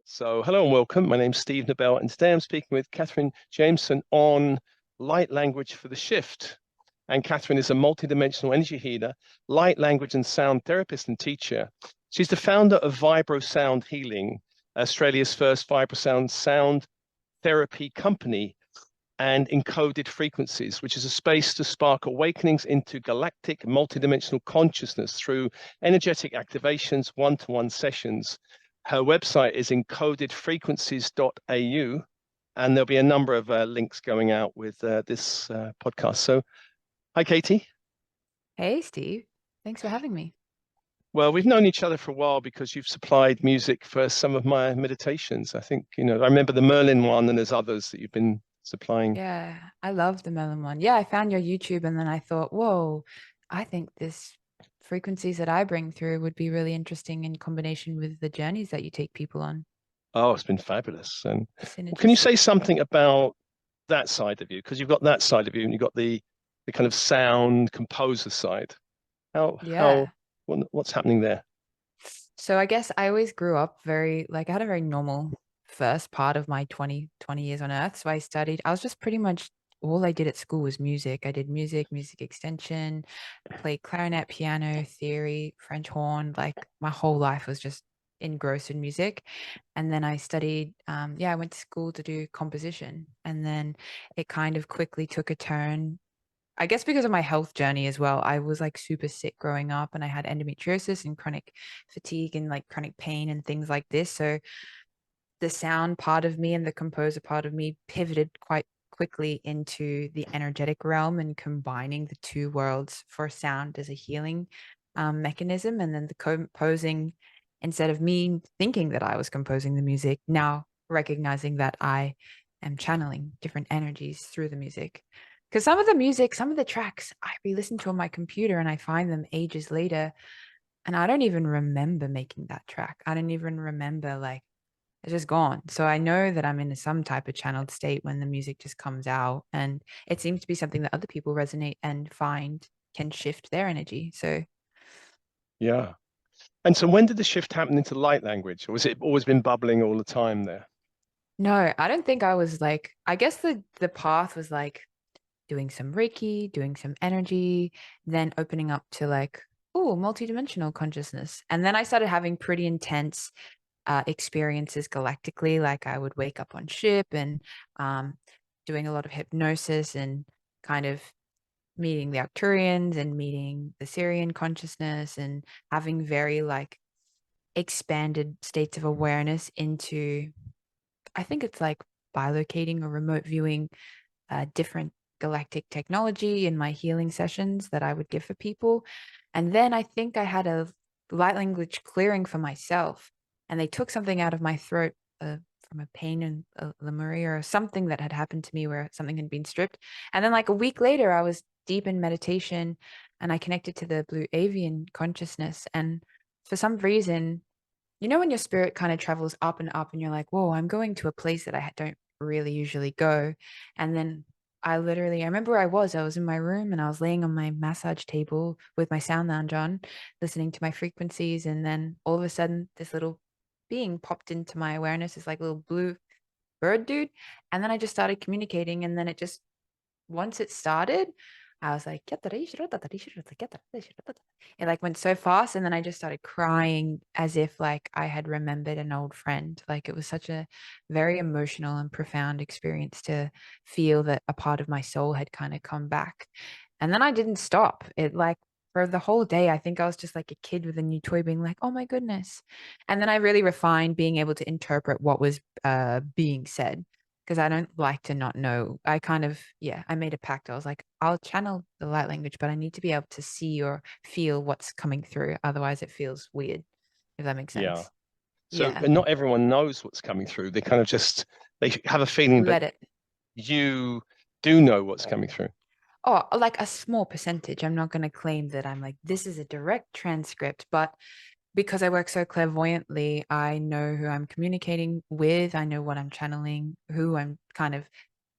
So, hello and welcome. My name's Steve Nobel, and today I'm speaking with Katherine Jameson on light language for the shift. And Katherine is a multidimensional energy healer, light language and sound therapist and teacher. She's the founder of VibroSound Healing, Australia's first VibroSound sound therapy company, and Encoded Frequencies, which is a space to spark awakenings into galactic multidimensional consciousness through energetic activations, one-to-one sessions. Her website is encodedfrequencies.au, and there'll be a number of links going out with this podcast. So, hi, Katie. Hey, Steve. Thanks for having me. Well, we've known each other for a while because you've supplied music for some of my meditations. I think, I remember the Merlin one, and there's others that you've been supplying. Yeah, I love the melon one. Yeah, I found your YouTube and then I thought, whoa, I think this frequencies that I bring through would be really interesting in combination with the journeys that you take people on. Oh, it's been fabulous. And well, can you say Synergistic. something about that side of you? Because you've got that side of you, and you've got the kind of sound composer side. How Yeah. what's happening there? So I guess I always grew up I had a very normal first part of my 20 years on Earth. So I was just pretty much all I did at school was music. I did music extension, played clarinet, piano, theory, French horn. Like my whole life was just engrossed in music. And then I studied, I went to school to do composition. And then it kind of quickly took a turn, I guess because of my health journey as well. I was like super sick growing up and I had endometriosis and chronic fatigue and like chronic pain and things like this. So the sound part of me and the composer part of me pivoted quite quickly into the energetic realm and combining the two worlds for sound as a healing mechanism. And then the composing, instead of me thinking that I was composing the music, now recognizing that I am channeling different energies through the music. Because some of the music, some of the tracks I re-listen to on my computer and I find them ages later and I don't even remember making that track. I don't even remember, like, it's just gone. So I know that I'm in some type of channeled state when the music just comes out. And it seems to be something that other people resonate and find can shift their energy. So Yeah. And so when did the shift happen into light language? Or was it always been bubbling all the time there? no, I don't think I was like, I guess the path was like doing some Reiki, doing some energy, then opening up to like, oh, multidimensional consciousness. And then I started having pretty intense experiences galactically. Like I would wake up on ship and um, doing a lot of hypnosis and kind of meeting the Arcturians and meeting the Syrian consciousness and having very like expanded states of awareness into, I think it's like bilocating or remote viewing different galactic technology in my healing sessions that I would give for people. And then I think I had a light language clearing for myself, and they took something out of my throat from a pain in Lemuria or something that had happened to me where something had been stripped. And then, like a week later, I was deep in meditation and I connected to the blue avian consciousness. And for some reason, when your spirit kind of travels up and you're like, whoa, I'm going to a place that I don't really usually go. And then I remember where I was in my room and I was laying on my massage table with my sound lounge on, listening to my frequencies. And then all of a sudden, this little being popped into my awareness, this like little blue bird dude. And then I just started communicating. And then once it started, I was like, it like went so fast. And then I just started crying as if like I had remembered an old friend. Like it was such a very emotional and profound experience to feel that a part of my soul had kind of come back. And then I didn't stop. It like for the whole day, I think I was just like a kid with a new toy being like, oh my goodness. And then I really refined being able to interpret what was being said because I don't like to not know. I made a pact. I was like, I'll channel the light language, but I need to be able to see or feel what's coming through. Otherwise, it feels weird, if that makes Yeah. sense. So Yeah. and not everyone knows what's coming through. They kind of just they have a feeling, but Let it. you do know what's coming through. Oh, like a small percentage. I'm not going to claim that I'm like, this is a direct transcript, but because I work so clairvoyantly, I know who I'm communicating with. I know what I'm channeling, who I'm kind of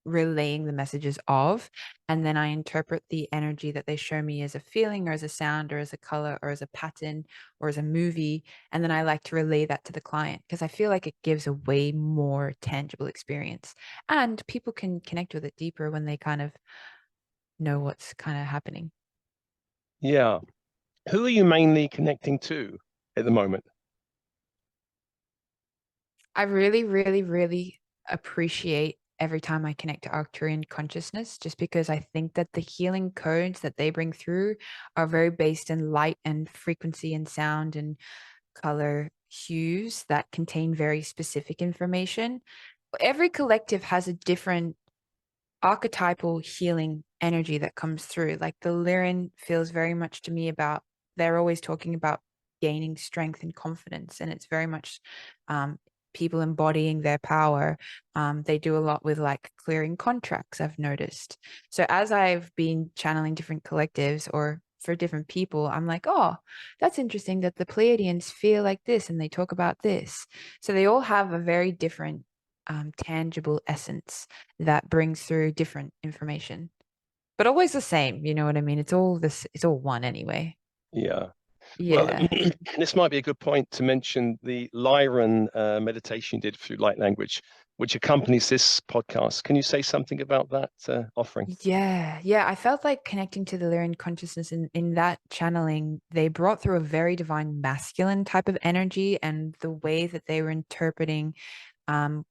relaying the messages of, and then I interpret the energy that they show me as a feeling or as a sound or as a color or as a pattern or as a movie, and then I like to relay that to the client because I feel like it gives a way more tangible experience, and people can connect with it deeper when they kind of know what's kind of happening. Yeah. Who are you mainly connecting to at the moment? I really, really, really appreciate every time I connect to Arcturian consciousness, just because I think that the healing codes that they bring through are very based in light and frequency and sound and color hues that contain very specific information. Every collective has a different archetypal healing energy that comes through. Like the Lyran feels very much to me about, they're always talking about gaining strength and confidence. And it's very much people embodying their power. They do a lot with like clearing contracts, I've noticed. So as I've been channeling different collectives or for different people, I'm like, oh, that's interesting that the Pleiadians feel like this and they talk about this. So they all have a very different tangible essence that brings through different information, but always the same. You know what I mean? It's all this, it's all one anyway. Yeah. Well, Yeah. this might be a good point to mention the Lyran meditation you did through light language, which accompanies this podcast. Can you say something about that offering? Yeah. Yeah. I felt like connecting to the Lyran consciousness in that channeling, they brought through a very divine masculine type of energy, and the way that they were interpreting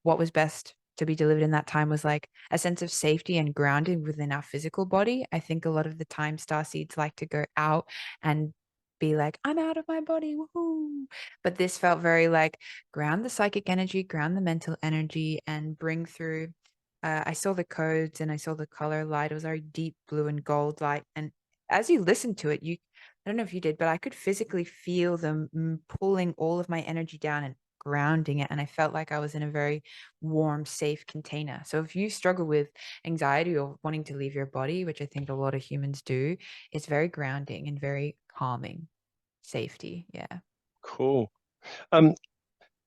what was best to be delivered in that time was like a sense of safety and grounding within our physical body. I think a lot of the time star seeds like to go out and be like, I'm out of my body, woohoo. But this felt very like ground the psychic energy, ground the mental energy, and bring through. I saw the codes and I saw the color light. It was very deep blue and gold light. And as you listen to it, I don't know if you did, but I could physically feel them pulling all of my energy down and grounding it. And I felt like I was in a very warm, safe container. So if you struggle with anxiety or wanting to leave your body, which I think a lot of humans do, it's very grounding and very calming. Safety. Yeah. Cool. Um,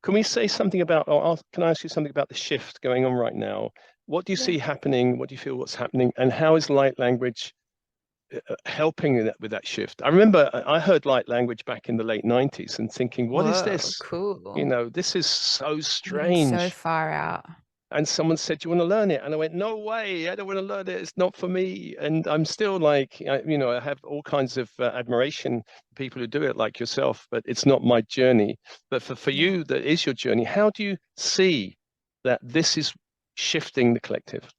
can we say something about, can I ask you something about the shift going on right now? What do you Yeah. see happening? What do you feel what's happening? And how is light language helping with that shift? I remember I heard light language back in the late 90s and thinking, what is Whoa, this? You cool. know, this is so Getting so strange. far out. And someone said, "Do you want to learn it?" And I went, "No way! I don't want to learn it. It's not for me." And I'm still like, you know, I have all kinds of admiration for people who do it, like yourself, but it's not my journey. But for Yeah. you, that is your journey. How do you see that this is shifting the collective?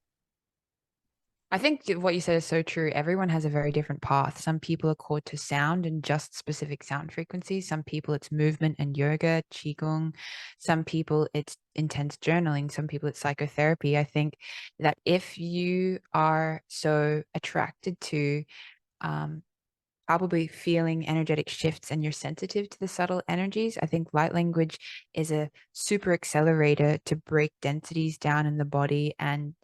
I think what you said is so true. Everyone has a very different path. Some people are called to sound and just specific sound frequencies. Some people it's movement and yoga, qigong. Some people it's intense journaling. Some people it's psychotherapy. I think that if you are so attracted to um, probably feeling energetic shifts and you're sensitive to the subtle energies, I think light language is a super accelerator to break densities down in the body and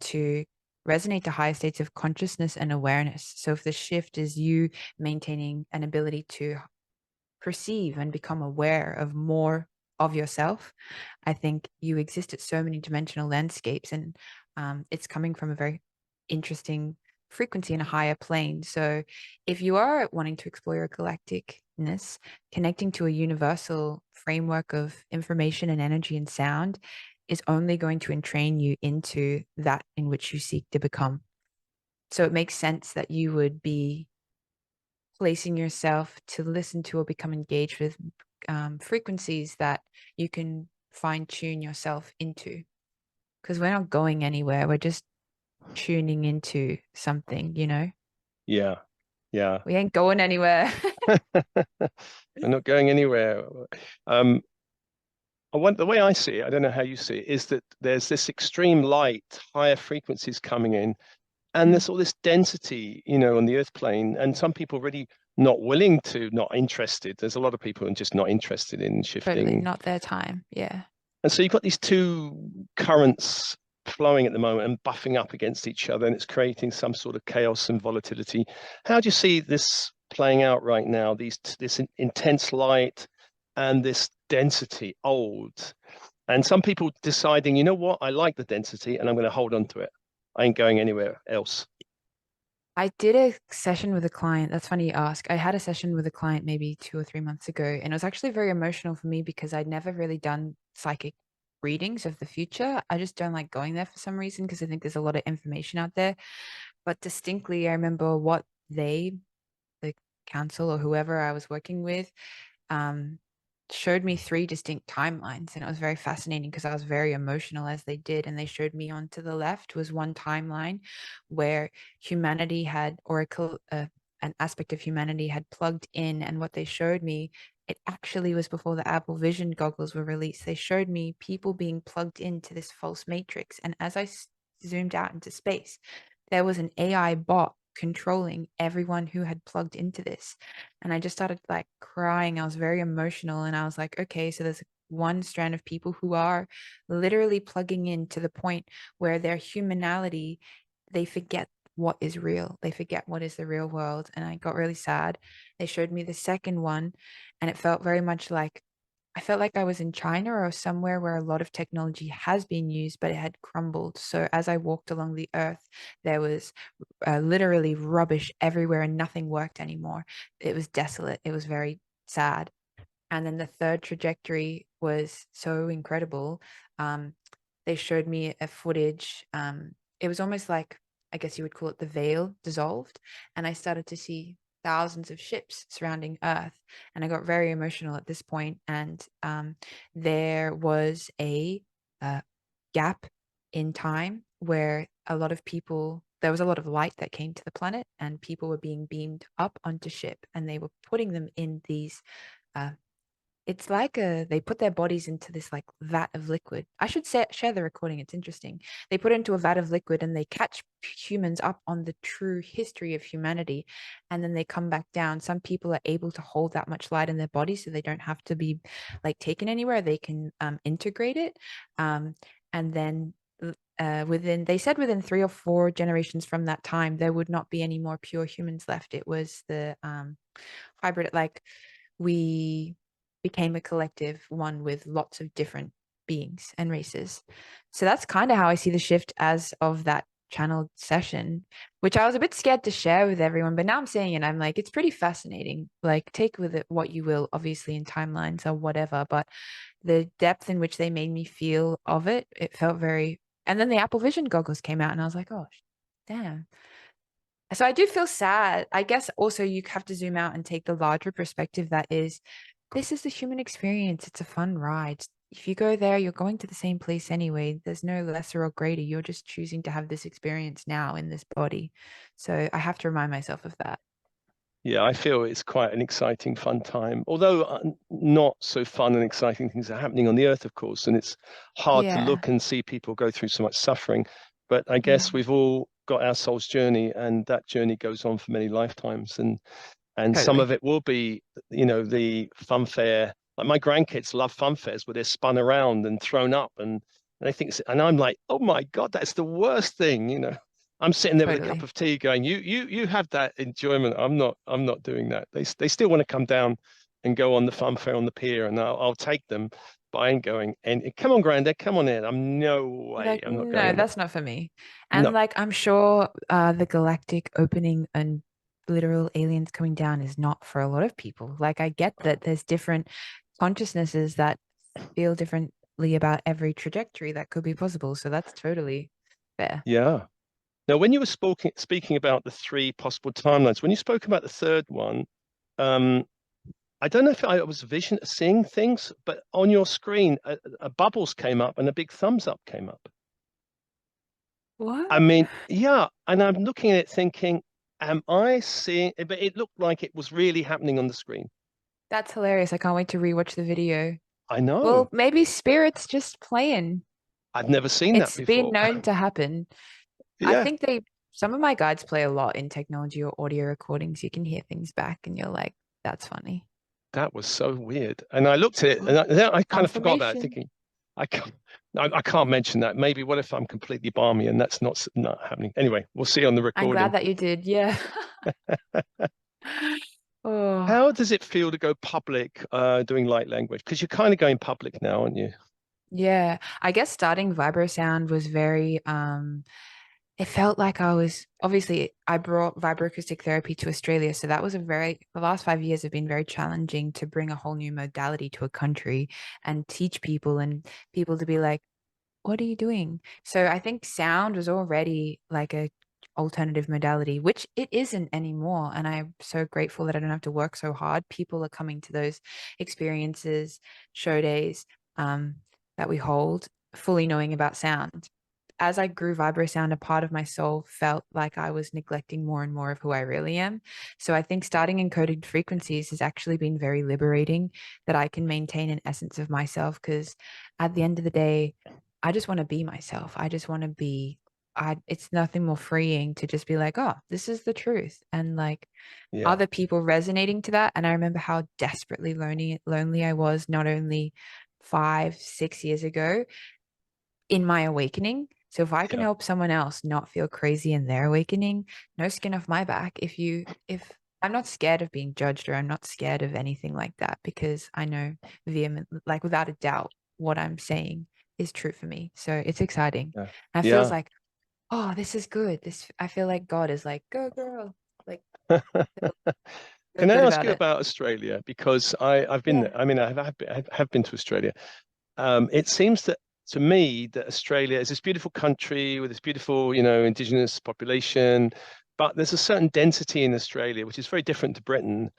to resonate to higher states of consciousness and awareness. So if the shift is you maintaining an ability to perceive and become aware of more of yourself, I think you exist at so many dimensional landscapes, and it's coming from a very interesting frequency in a higher plane. So if you are wanting to explore your galacticness, connecting to a universal framework of information and energy and sound is only going to entrain you into that in which you seek to become. So it makes sense that you would be placing yourself to listen to or become engaged with frequencies that you can fine tune yourself into. Because we're not going anywhere. We're just tuning into something, you know? Yeah, yeah. We ain't going anywhere. We're not going anywhere. Um, the way I see it, I don't know how you see it, is that there's this extreme light, higher frequencies coming in, and Mm, there's all this density, you know, on the earth plane, and some people really not willing to, not interested. There's a lot of people who are just not interested in totally. shifting. Not their time. Yeah. And so you've got these two currents flowing at the moment and buffing up against each other, and it's creating some sort of chaos and volatility. How do you see this playing out right now? This intense light and this density, old. And some people deciding, you know what, I like the density and I'm going to hold on to it. I ain't going anywhere else. I did a session with a client. That's funny you ask. I had a session with a client maybe 2 or 3 months ago, and it was actually very emotional for me because I'd never really done psychic readings of the future. I just don't like going there for some reason because I think there's a lot of information out there. But distinctly, I remember what they, the council or whoever I was working with, um, showed me 3 distinct timelines, and it was very fascinating because I was very emotional as they did. And they showed me on to the left was one timeline where humanity had, or an aspect of humanity had plugged in, and what they showed me, it actually was before the Apple Vision goggles were released. They showed me people being plugged into this false matrix, and as I zoomed out into space, there was an AI bot controlling everyone who had plugged into this. And I just started like crying. I was very emotional. And I was like, okay, so there's one strand of people who are literally plugging in to the point where their humanality, they forget what is real. They forget what is the real world. And I got really sad. They showed me the second one, and it felt very much like I felt like I was in China or somewhere where a lot of technology has been used, but it had crumbled. So as I walked along the earth, there was literally rubbish everywhere and nothing worked anymore. It was desolate. It was very sad. And then the third trajectory was so incredible. Um, they showed me a footage. It was almost like, I guess you would call it the veil dissolved. And I started to see thousands of ships surrounding Earth. And I got very emotional at this point. And there was a gap in time where a lot of people, there was a lot of light that came to the planet, and people were being beamed up onto ship, and they were putting them in these uh, it's like they put their bodies into this like vat of liquid. I should share the recording. It's interesting. They put it into a vat of liquid and they catch humans up on the true history of humanity, and then they come back down. Some people are able to hold that much light in their body, so they don't have to be like taken anywhere. They can integrate it, and then they said within 3 or 4 generations from that time, there would not be any more pure humans left. It was the hybrid, like we became a collective one with lots of different beings and races. So that's kind of how I see the shift as of that channeled session, which I was a bit scared to share with everyone, but now I'm saying it, I'm like, it's pretty fascinating. Like, take with it what you will, obviously, in timelines or whatever, but the depth in which they made me feel of it, it felt very. And then the Apple Vision goggles came out, and I was like, oh, damn. So I do feel sad. I guess also you have to zoom out and take the larger perspective that is, this is the human experience. It's a fun ride. If you go there, you're going to the same place anyway. There's no lesser or greater. You're just choosing to have this experience now in this body. So I have to remind myself of that. Yeah, I feel it's quite an exciting, fun time. Although not so fun and exciting things are happening on the earth, of course, and it's hard to Yeah. look and see people go through so much suffering. But I guess Mm, we've all got our soul's journey, and that journey goes on for many lifetimes. And some totally. of it will be, you know, the funfair. Like my grandkids love funfairs where they're spun around and thrown up, and they think, and I'm like, oh my God, that's the worst thing, you know. I'm sitting there with a cup Totally. of tea, going, you have that enjoyment. I'm not doing that. They still want to come down and go on the funfair on the pier, and I'll take them, but I ain't going. And come on, Granddad, come on in. I'm no way. Like, I'm not going no, on that. that's not for me. And No. like, I'm sure the galactic opening and literal aliens coming down is not for a lot of people. Like, I get that there's different consciousnesses that feel differently about every trajectory that could be possible. So that's totally fair. Yeah. Now, when you were speaking about the three possible timelines, when you spoke about the third one, um, I don't know if I was seeing things, but on your screen, bubbles came up and a big thumbs up came up. What? I mean, yeah, and I'm looking at it thinking, am I seeing it? But it looked like it was really happening on the screen. That's hilarious. I can't wait to rewatch the video. I know. Well, maybe spirit's just playing. I've never seen that It's been before. known to happen. I Yeah, think some of my guides play a lot in technology or audio recordings. You can hear things back and you're like, that's funny. that was so weird. And I looked at it and I kind of forgot about it, Confirmation. thinking, I can't, I can't mention that. Maybe what if I'm completely balmy and that's not happening? Anyway, we'll see on the I'm glad recording. that you did. Yeah. Oh, How does it feel to go public doing light language? Because you're kind of going public now, aren't you? Yeah, I guess starting VibroSound was very it felt like I was obviously I brought vibroacoustic therapy to Australia, so that was the last 5 years have been very challenging to bring a whole new modality to a country and teach people and people to be like, what are you doing? So I think sound was already like a alternative modality, which it isn't anymore. And I'm so grateful that I don't have to work so hard. People are coming to those experiences, show days that we hold, fully knowing about sound. As I grew VibroSound, a part of my soul felt like I was neglecting more and more of who I really am. So I think starting Encoded Frequencies has actually been very liberating, that I can maintain an essence of myself, because at the end of the day, I just want to be myself. I just want to be, it's nothing more freeing to just be like, oh, this is the truth. And like Yeah, other people resonating to that. And I remember how desperately lonely I was, not only 5, 6 years ago in my awakening. So if I can yeah, help someone else not feel crazy in their awakening, no skin off my back. If I'm not scared of being judged, or I'm not scared of anything like that, because I know vehemently, like without a doubt, what I'm saying is true for me. So it's exciting. yeah, And it feels yeah. like, oh, this is good. I feel like God is like, go girl, like feel Can I good ask about you it. about Australia? Because I've been Yeah. there. I mean, I have been to Australia. It seems that to me that Australia is this beautiful country with this beautiful, indigenous population, but there's a certain density in Australia which is very different to Britain.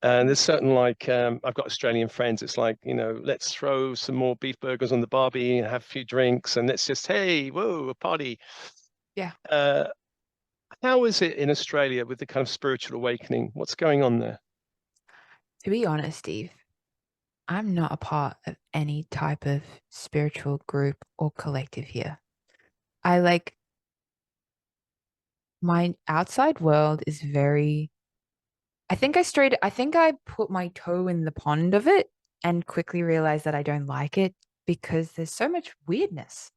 And there's certain like I've got Australian friends. It's like, let's throw some more beef burgers on the barbie and have a few drinks and let's just, hey, whoa, a party. Yeah. Uh, how is it in Australia with the kind of spiritual awakening? What's going on there? To be honest, Steve, I'm not a part of any type of spiritual group or collective here. I like my outside world is very, I think I put my toe in the pond of it and quickly realized that I don't like it, because there's so much weirdness.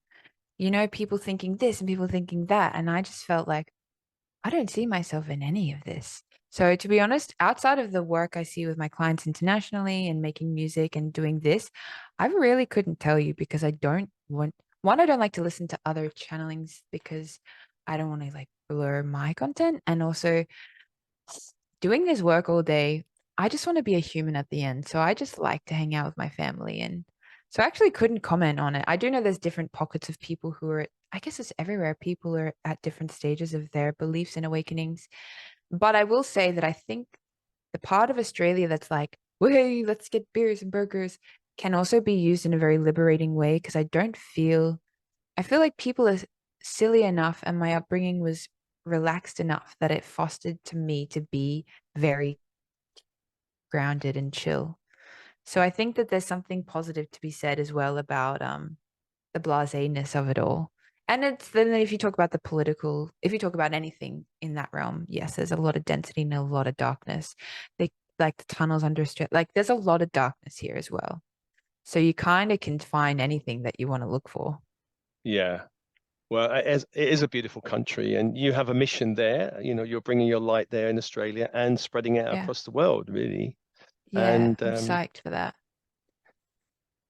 People thinking this and people thinking that. And I just felt like I don't see myself in any of this. So, to be honest, outside of the work I see with my clients internationally and making music and doing this, I really couldn't tell you, because I don't want, one, I don't like to listen to other channelings because I don't want to like blur my content. And also, doing this work all day, I just want to be a human at the end. So, I just like to hang out with my family. And so, I actually couldn't comment on it. I do know there's different pockets of people who are, I guess it's everywhere. People are at different stages of their beliefs and awakenings. But I will say that I think the part of Australia that's like, hey, let's get beers and burgers, can also be used in a very liberating way, because I feel like people are silly enough and my upbringing was relaxed enough that it fostered to me to be very grounded and chill. So I think that there's something positive to be said as well about the blaseness of it all. And it's then if you talk about the political, if you talk about anything in that realm, yes, there's a lot of density and a lot of darkness. They like the tunnels under like there's a lot of darkness here as well. So you kind of can find anything that you want to look for. Yeah. Well, it is a beautiful country, and you have a mission there. You're bringing your light there in Australia and spreading it Yeah. across the world, really. Yeah. And I'm psyched for that.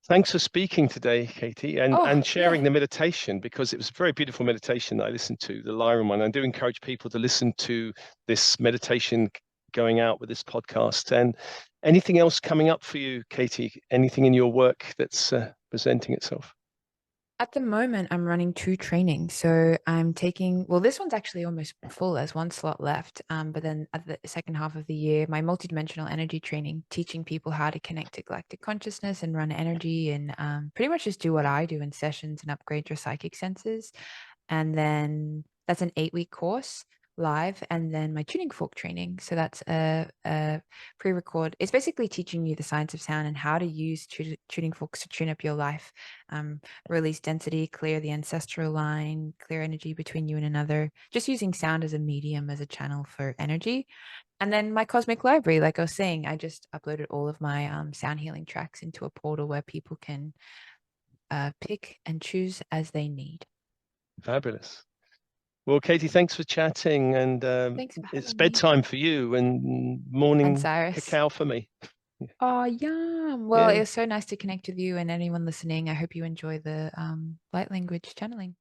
thanks for speaking today, Katie, and Oh, and yeah. sharing the meditation, because it was a very beautiful meditation that I listened to, the Lyran one. I do encourage people to listen to this meditation going out with this podcast. And anything else coming up for you, Katie? Anything in your work that's presenting itself? At the moment, I'm running two trainings. So I'm taking, well, this one's actually almost full. There's one slot left. But then at the second half of the year, my multidimensional energy training, teaching people how to connect to galactic consciousness and run energy and pretty much just do what I do in sessions and upgrade your psychic senses. And then that's an 8-week course live. And then my tuning fork training. So that's a pre-record. It's basically teaching you the science of sound and how to use tuning forks to tune up your life, release density, clear the ancestral line, clear energy between you and another, just using sound as a medium, as a channel for energy. And then my cosmic library, like I was saying, I just uploaded all of my sound healing tracks into a portal where people can pick and choose as they need. Fabulous. Well, Katie, thanks for chatting, and Thanks for it's having me. bedtime for you and And morning Cyrus. cacao for me. Oh, yum. Well, it Yeah. was so nice to connect with you and anyone listening. I hope you enjoy the light language channeling.